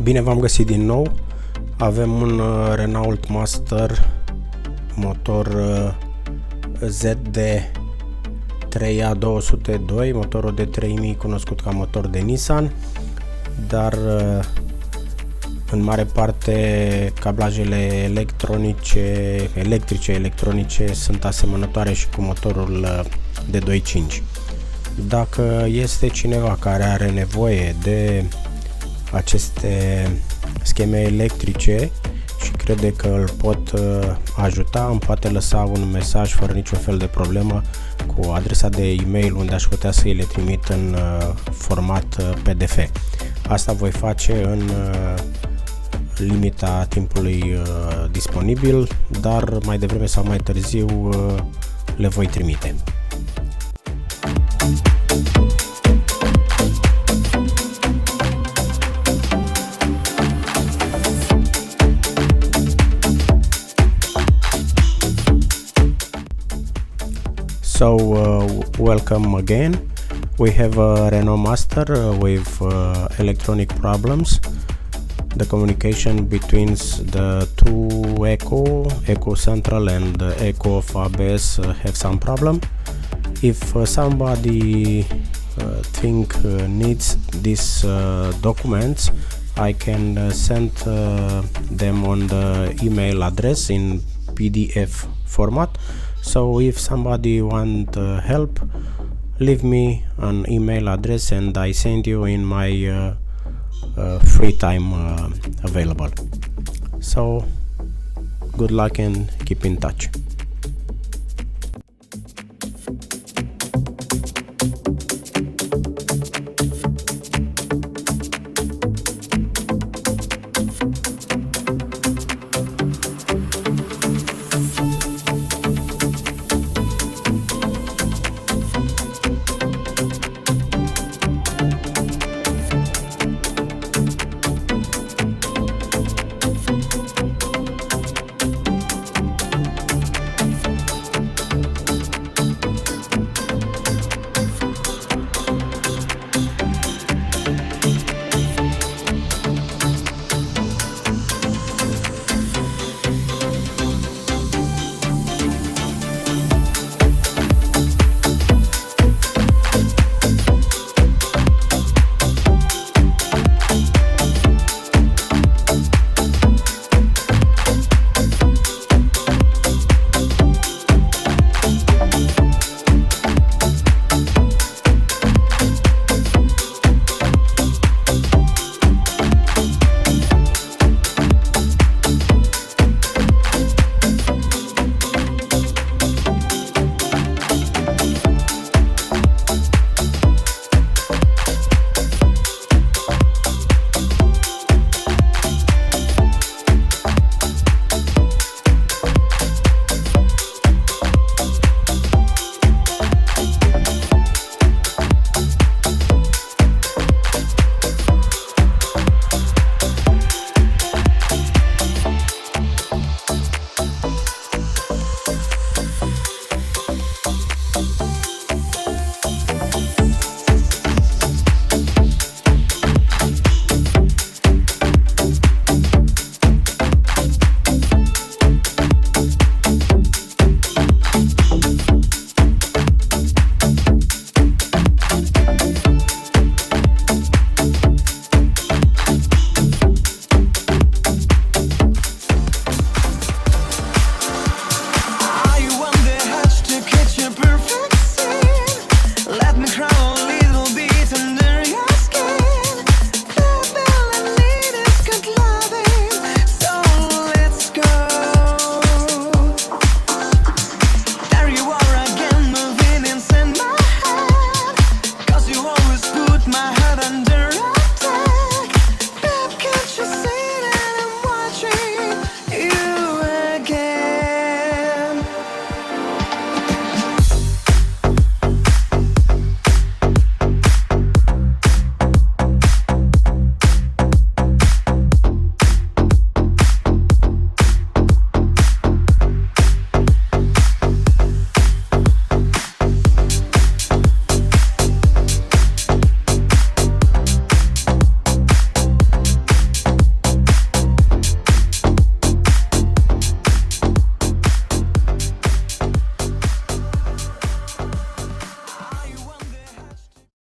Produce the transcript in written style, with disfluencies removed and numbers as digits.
Bine v-am găsit din nou. Avem un Renault Master motor ZD3A202, motorul de 3000 cunoscut ca motor de Nissan, dar în mare parte cablajele electronice sunt asemănătoare și cu motorul de 2.5. Dacă este cineva care are nevoie de aceste scheme electrice și crede că îl pot ajuta, îmi poate lăsa un mesaj fără niciun fel de problemă cu adresa de e-mail unde aș putea să îi le trimit în format PDF. Asta voi face în limita timpului disponibil, dar mai devreme sau mai târziu le voi trimite. So welcome again. We have a Renault Master with electronic problems. The communication between the two ECU Central and the ECU of ABS have some problem. If somebody needs these documents, I can send them on the email address in PDF format. So if somebody want help, leave me an email address and I send you in my free time available. So good luck and keep in touch.